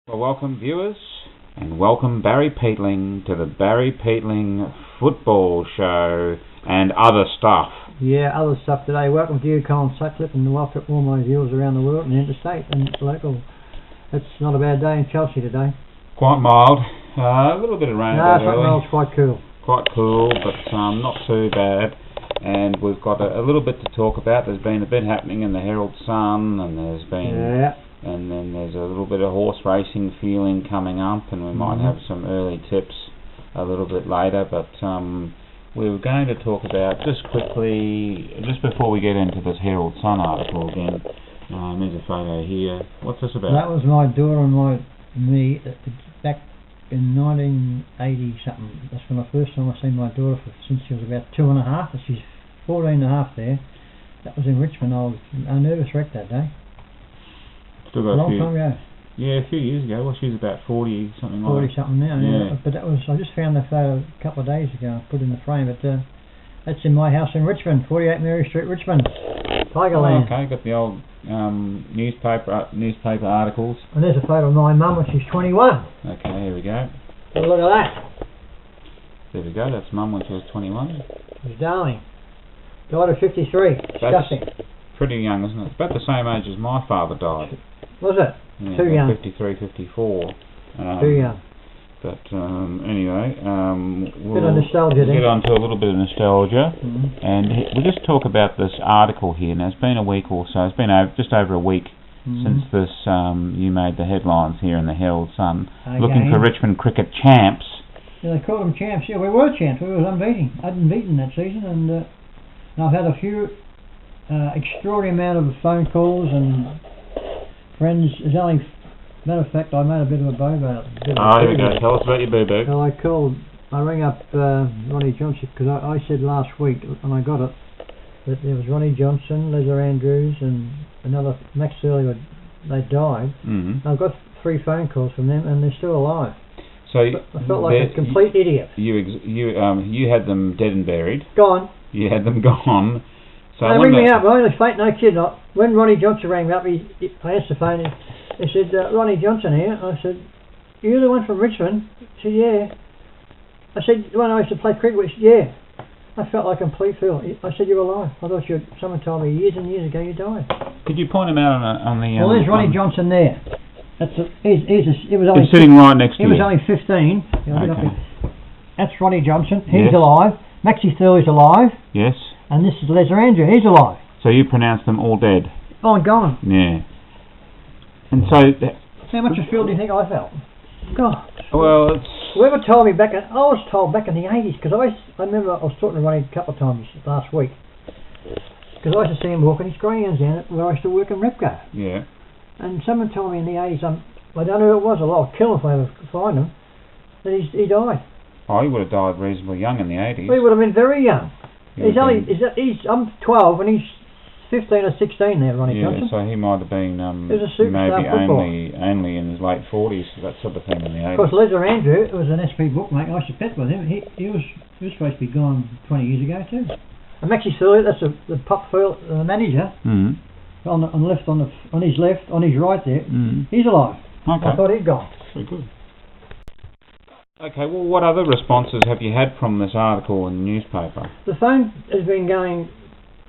Well, welcome viewers, and welcome Barry Peatling to the Barry Peatling Football Show and other stuff. Yeah, other stuff today. Welcome to you, Colin Sutcliffe, and welcome to all my viewers around the world and interstate and local. It's not a bad day in Chelsea today. Quite mild. A little bit of rain No, a bit early. mild, quite cool. Quite cool, but not too bad. And we've got a little bit to talk about. There's been a bit happening in the Herald Sun, and there's been... Yeah. And then there's a little bit of horse racing feeling coming up, and we might have some early tips a little bit later, but we were going to talk about, just quickly, just before we get into this Herald Sun article again, there's a photo here. What's this about? That was my daughter and me back in 1980 something. That's when the first time I seen my daughter since she was about 2.5. She's 14.5 there. That was in Richmond. I was a nervous wreck that day. Still got a long time ago. Yeah, a few years ago. Well, she's about 40 something 40 like that. something now. Yeah. But that was, I just found the photo a couple of days ago. I put it in the frame. But that's in my house in Richmond, 48 Mary Street, Richmond, Tigerland. Oh, okay, got the old newspaper articles. And there's a photo of my mum when she's 21. Okay, here we go. Have a look at that. There we go. That's mum when she was 21. She's darling. Died at 53. Disgusting. Pretty young, isn't it? It's about the same age as my father died. Was it? Yeah, Too young. 53, 54. Too young. But anyway, Bit of nostalgia then. Get on to a little bit of nostalgia, and we'll just talk about this article here. Now, it's been a week or so. It's been just over a week since this. You made the headlines here in the Herald Sun, looking for Richmond cricket champs. Yeah, they called them champs. Yeah, we were champs. We were unbeaten that season, and I've had a few extraordinary amount of phone calls and friends. There's only. Matter of fact, I made a bit of a bobo. Here we go. Tell us about your boo-boo. So I rang up Ronnie Johnson, because I said last week, and I got it, that there was Ronnie Johnson, Leslie Andrews, and another, Max Early, they died. I've got 3 phone calls from them, and they're still alive. So I felt like a complete idiot. You had them dead and buried. Gone. You had them gone. So they rang me up, I was fake, no kid not. When Ronnie Johnson rang me up, I answered the phone, he said, Ronnie Johnson here. I said, you're the one from Richmond? He said, yeah. I said, the one I used to play cricket with? He said, yeah. I felt like a complete fool. I said, you're alive. I thought someone told me years and years ago you died. Could you point him out on the... Well, there's Ronnie Johnson there. He was only... He's sitting right next to you. He was only 15. Okay. That's Ronnie Johnson. He's alive. Maxie Thurley's alive. Yes. And this is Leslie Andrew. He's alive. So you pronounce them all dead? Oh, gone. Yeah. And so... How much of a feel do you think I felt? God. Well, it's... Whoever told me I was told back in the 80s, because I remember I was talking to Ronnie a couple of times last week, because I used to see him walking his greyhounds down where I used to work in Repco. Yeah. And someone told me in the 80s, I don't know who it was, I'll kill him if I ever find him, that he died. Oh, he would have died reasonably young in the 80s. Well, he would have been very young. I'm 12 and he's 15 or 16 there, Ronnie Johnson. Yeah, so he might have been maybe only in his late 40s, that sort of thing in the 80s. Of course, Leslie Andrew was an SP bookmaker. I used to bet with him. He was supposed to be gone 20 years ago too. And Maxie Thurley, that's the pop field manager. On his right there. He's alive. Okay. I thought he'd gone. Very good. Okay, well, what other responses have you had from this article in the newspaper? The phone has been going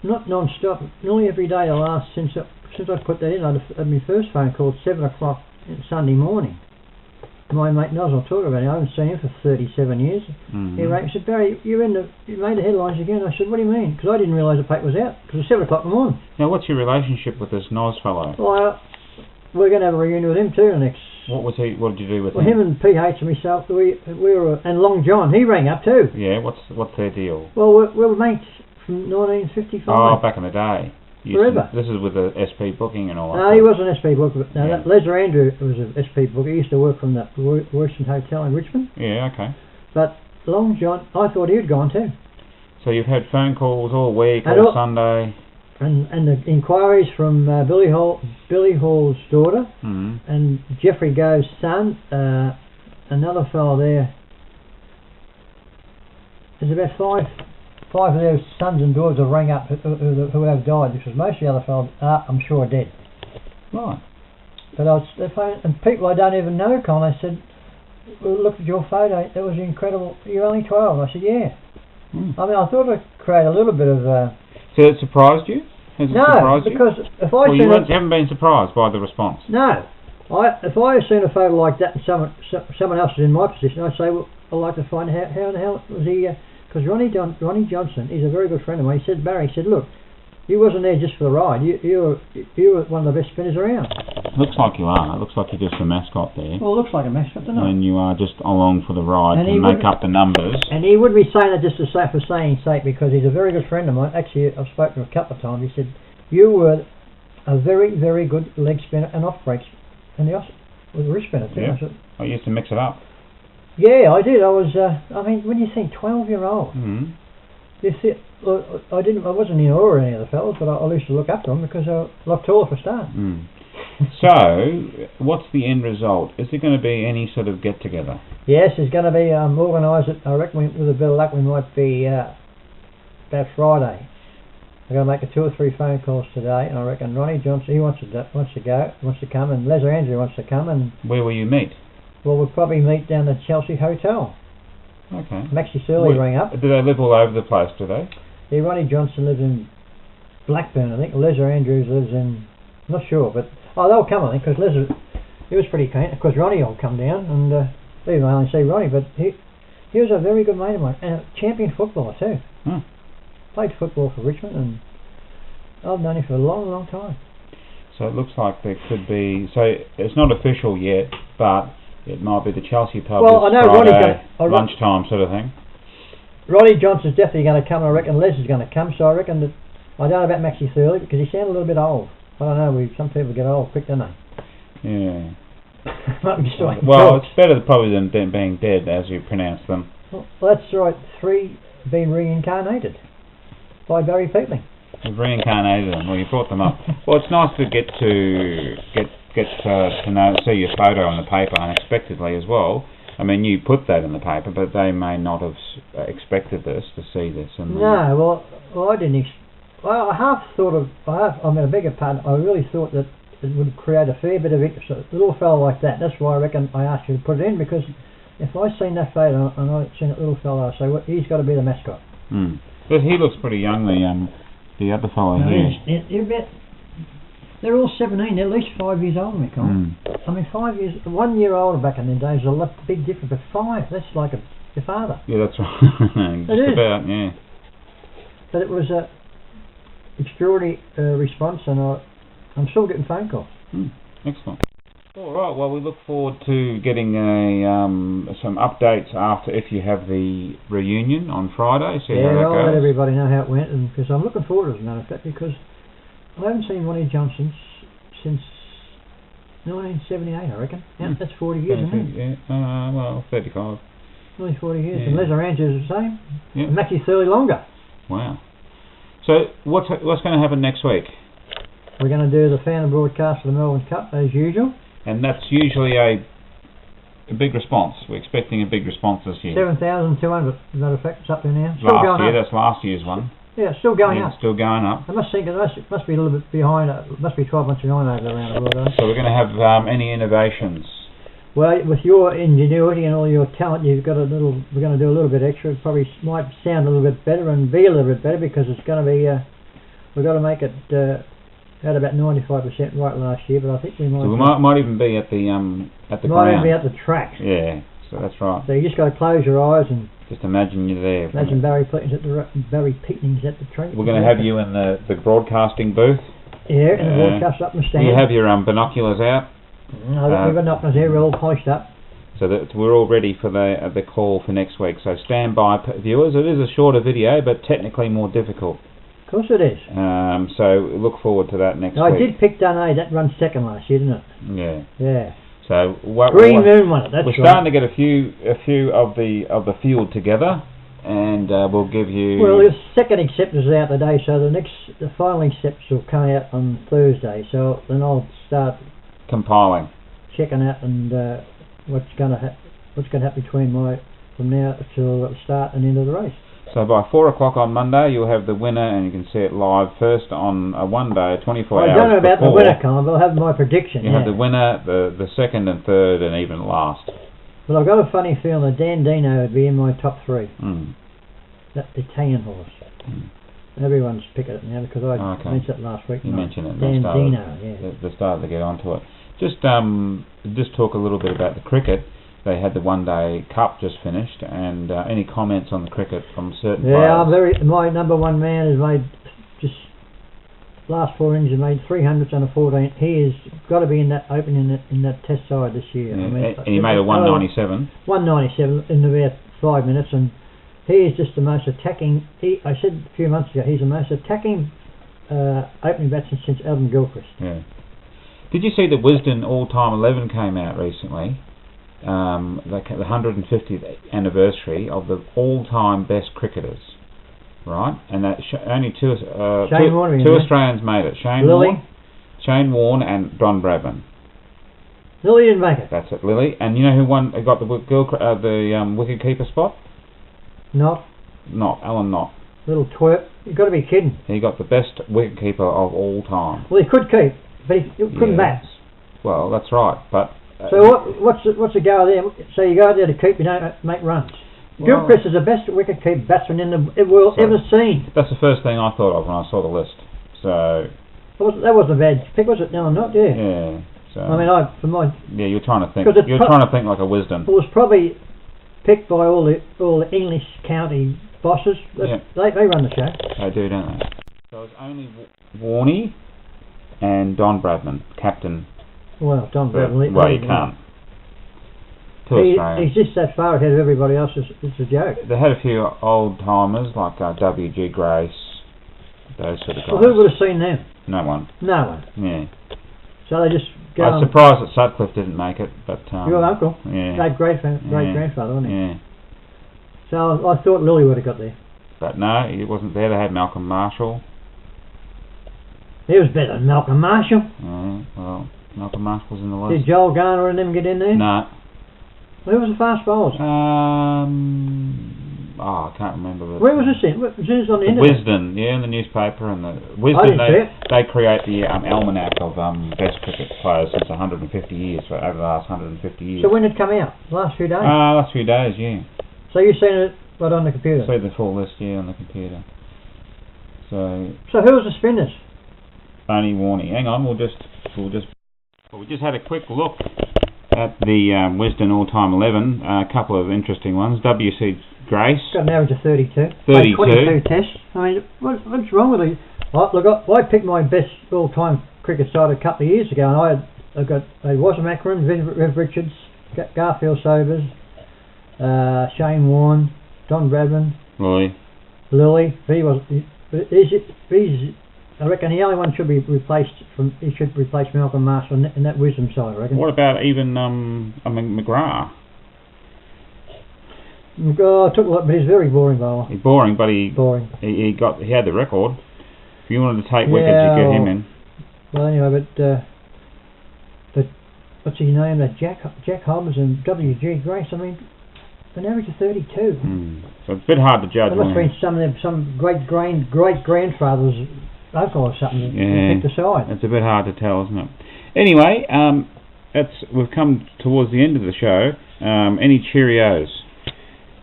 not non-stop, nearly every day since I put that in. I had my first phone call at 7 o'clock Sunday morning. My mate Nozzle talked about it. I haven't seen him for 37 years. He rang and said, Barry, you made the headlines again. I said, what do you mean? Because I didn't realise the paper was out, because it was 7 o'clock in the morning. Now, what's your relationship with this Noz fellow? Well, we're going to have a reunion with him too next. What did you do with him? Well, him and PH and myself, we were, and Long John, he rang up too. Yeah, what's their deal? Well, we're mates from 1955. Oh, back in the day. Forever. This is with the SP booking and all that. No, he wasn't SP booker. No, Leslie Andrew was an SP booker. He used to work from the Worston Hotel in Richmond. Yeah, okay. But Long John, I thought he'd gone too. So you've had phone calls all week, all Sunday. And the inquiries from Billy Hall's daughter and Jeffrey Gove's son, another fellow there. There's about five of their sons and daughters have rang up who have died, because most of the other fellows I'm sure are dead. Right. But and people I don't even know, Con, I said, well, look at your photo, that was incredible. You're only 12. I said, yeah. I mean, I thought I'd create a little bit of... So it surprised you? Has it surprised you? Because if I you haven't been surprised by the response? No. If I had seen a photo like that and someone else is in my position, I'd say, well, I'd like to find out how the hell was he... Because Ronnie Johnson, he's a very good friend of mine. He said, Barry, he said, look, you wasn't there just for the ride. You were one of the best spinners around. Looks like you are. It looks like you're just a mascot there. Well, it looks like a mascot, doesn't it? And you are just along for the ride to make up the numbers. And he wouldn't be saying it just for saying sake, because he's a very good friend of mine. Actually, I've spoken to him a couple of times. He said, you were a very, very good leg spinner and off breaks. And with a wrist spinner too. Yeah. I used to mix it up. Yeah, I did. I was. I mean, when you think 12-year-old, you see, I wasn't in awe of any of the fellas, but I used to look up to them because they're a lot taller for a start. So, what's the end result? Is there going to be any sort of get together? Yes, there's going to be organised. I reckon with a bit of luck we might be about Friday. I'm going to make 2 or 3 phone calls today, and I reckon Ronnie Johnson, he wants to come, and Les Andrew wants to come, and where will you meet? Well, we'll probably meet down at Chelsea Hotel. Okay. Maxie Surley rang up. Do they live all over the place, do they? Yeah, Ronnie Johnson lives in Blackburn, I think. Les Andrews lives in... not sure, but... Oh, they'll come, I think, because Les, he was pretty keen. Of course, Ronnie will come down, and even I only see Ronnie, but he was a very good mate of mine, and a champion footballer too. Played football for Richmond, and I've known him for a long, long time. So it looks like there could be... So it's not official yet, but... It might be the Chelsea pub I know Friday, lunchtime sort of thing. Ronnie Johnson's definitely going to come, and I reckon Les is going to come, so I reckon that... I don't know about Maxie Thurley, because he sounded a little bit old. I don't know, some people get old quick, don't they? Yeah. Well, it's better probably than being dead, as you pronounce them. Well, that's right, 3 being reincarnated by Barry Peatling. You've reincarnated them, well, you brought them up. Well, it's nice to get to know, see your photo on the paper unexpectedly as well. I mean, you put that in the paper, but they may not have expected this, to see this. No, well, I didn't. I half thought of. I mean, a bigger part. I really thought that it would create a fair bit of interest. A little fellow like that. That's why I reckon I asked you to put it in, because if I seen that photo and I seen that little fellow, I say, well, he's got to be the mascot. But he looks pretty young. The other fellow here. They're all 17, they're at least 5 years older than me, Colin. I mean, 5 years, 1 year older back in the days was a big difference, but 5, that's like your father. Yeah, that's right. Just about, yeah. But it was a extraordinary response, and I'm still getting phone calls. Excellent. All right, well, we look forward to getting some updates after, if you have the reunion on Friday, see how that goes. I'll let everybody know how it went, and because I'm looking forward to it, as a matter of fact, because I haven't seen Ronnie Johnson since 1978, I reckon. Yeah, that's 40 years, isn't it? Yeah, well, 35. Nearly 40 years. Yeah. And Les Andrews is the same. Yeah. And Maxie Thurley longer. Wow. So, what's going to happen next week? We're going to do the fan broadcast of the Melbourne Cup, as usual. And that's usually a big response. We're expecting a big response this year. 7,200, as a matter of fact, it's up there now. Still last year, that's last year's one. Yeah, it's still going up. Still going up. I must think it must be a little bit behind. It must be 12 months behind over around the world. So we're going to have any innovations? Well, with your ingenuity and all your talent, you've got a little. We're going to do a little bit extra. It probably might sound a little bit better and be a little bit better, because it's going to be. We've got to make it at about 95% right last year, but I think we might. So we might even be at the ground. Might even be at the track. Yeah, so that's right. So you just got to close your eyes and. Just imagine you're there. Imagine Barry Peatling's at the track. We're going to have you in the broadcasting booth. Yeah, and the broadcast up and stand. You have your binoculars out. I've got my binoculars here, we're all polished up. So that we're all ready for the call for next week. So stand by, viewers. It is a shorter video, but technically more difficult. Of course it is. So look forward to that next week. I did pick Dunay. That runs second last year, didn't it? Yeah. Yeah. So Green Moon won it. That's we're starting to get a few of the field together, and we'll give you. Well, the second acceptance is out today, so the final acceptance will come out on Thursday. So then I'll start compiling, checking out, and what's going to happen between from now till the start and end of the race. So by 4 o'clock on Monday, you'll have the winner, and you can see it live first on a 1 day, 24 hours I don't know about the before. winner, Colin, but I'll have my prediction. You have the winner, the second and third, and even last. But I've got a funny feeling that Dandino would be in my top 3. Mm. That Italian horse. Mm. Everyone's picking it now because I Okay. mentioned it last week. You mentioned it. Dandino, yeah. They started to get onto it. Just talk a little bit about the cricket. They had the 1 day cup just finished, and any comments on the cricket from certain players? My number one man has made just last 4 innings, made 300s under 14. He has got to be in that opening in that Test side this year. Yeah. I mean, And he made a 197. 197 in about 5 minutes, and he is just the most attacking. I said a few months ago, he's the most attacking opening batsman since Alden Gilchrist. Yeah. Did you see the Wisden all-time 11 came out recently? The 150th anniversary of the all-time best cricketers, right? And that only two Australians made it. Shane Warne and Don Bradman. Lily didn't make it. That's it, Lily. And you know who got the wicket-keeper spot? Not Alan Knott. Little twerp. You've got to be kidding. He got the best wicket-keeper of all time. Well, he could keep, but he couldn't bat. Well, that's right, but... So what's the go there? So you go there to keep, you don't make runs. Well, Gilchrist is the best wicket-keeper batsman in the world ever seen. That's the first thing I thought of when I saw the list. So... That wasn't a bad pick, was it? No, not there. Yeah. So, I mean, yeah, you're trying to think. You're trying to think like a Wisden. It was probably picked by all the English county bosses. Yeah. They run the show. They do, don't they? So it's only Warney and Don Bradman, captain. Well, Don Bradman. Well, you can't. He's just that far ahead of everybody else. It's a joke. They had a few old timers like W.G. Grace, those sort of guys. Well, who would have seen them? No one. No one. Yeah. So they just go. I was surprised that Sutcliffe didn't make it, but your uncle, yeah, great grandfather, wasn't he? Yeah. So I thought Lily would have got there. But no, he wasn't there. They had Malcolm Marshall. He was better than Malcolm Marshall. Well, Malcolm Marshall was in the list. Did Joel Garner and them get in there? No. Who was the fast bowlers? I can't remember. Where was this in? Was this on the internet? Wisden, yeah, in the newspaper, and the Wisden. They create the almanac of best cricket players since 150 years, over the last 150 years. So when did it come out? Last few days? Last few days, yeah. So you've seen it right on the computer? See the full list, yeah, on the computer. So who was the spinners? Only Warney. Hang on, we just had a quick look at the Wisden all-time 11. A couple of interesting ones. W.C. Grace. Got an average of 32. 32. 22 tests. I mean, what's wrong with it? I picked my best all-time cricket side a couple of years ago, and I got Wasser Macron, Viv Richards, Garfield Sobers, Shane Warne, Don Bradman, Lily. I reckon the only one should be replaced. He should replace Malcolm Marshall in that Wisdom side, I reckon. What about even McGrath? I took a lot, but he's very boring bowler. He's boring, but he had the record. If you wanted to take wickets, you get him in. Well, anyway, but what's his name? Jack Hobbs and W.G. Grace. I mean, an average of 32. So it's a bit hard to judge. There must have been some great grandfathers, uncle or something, who picked the side. It's a bit hard to tell, isn't it? Anyway, we've come towards the end of the show. Any Cheerios?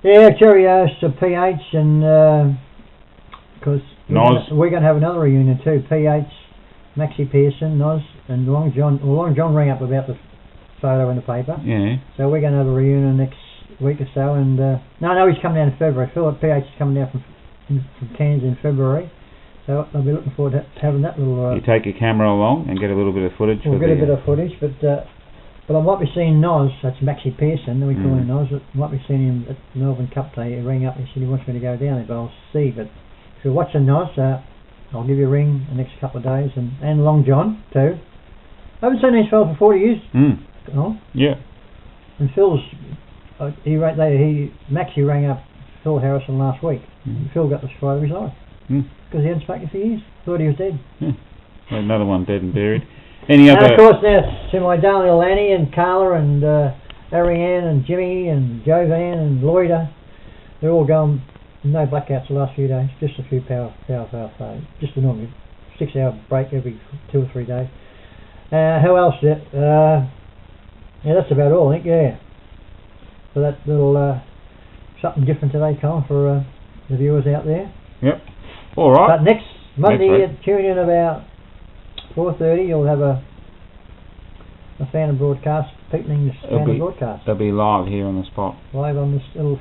Yeah, Cheerios to PH, and because we're going to have another reunion too. PH, Maxie Pearson, Noz, and Long John. Well, Long John rang up about the photo in the paper. Yeah. So we're going to have a reunion next week or so, and no, he's coming down in February. Philip PH is coming down from Cairns in February. So I'll be looking forward to having that little... you take your camera along and get a little bit of footage. We'll get a bit of footage, but I might be seeing Noz, that's Maxie Pearson, we call him Noz, I might be seeing him at the Melbourne Cup Day. He rang up and said he wants me to go down there, but I'll see. But if you're watching Noz, I'll give you a ring the next couple of days, and Long John too. I haven't seen these fellas for 40 years. Oh? Yeah. And Phil's, Maxie rang up Phil Harrison last week. And Phil got the fright of his life. Because he hadn't spoken for years. Thought he was dead. Another one dead and buried. Any other? And of course now to my darling little Annie and Carla and Ariane and Jimmy and Jovan and Lloyda, they're all going no blackouts the last few days, just a few power failures, just a normal 6 hour break every 2 or 3 days. How else? Yeah, that's about all, I think, yeah. So that little, something different today, Colin, for the viewers out there. Yep. Alright. But next Monday, Next tune in about 4:30, you'll have a Fountain Broadcast, Peatling's Fountain Broadcast. They'll be live here on the spot. Live on this little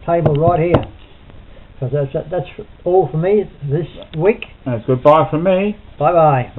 table right here. So that's all for me this week. That's goodbye from me. Bye bye.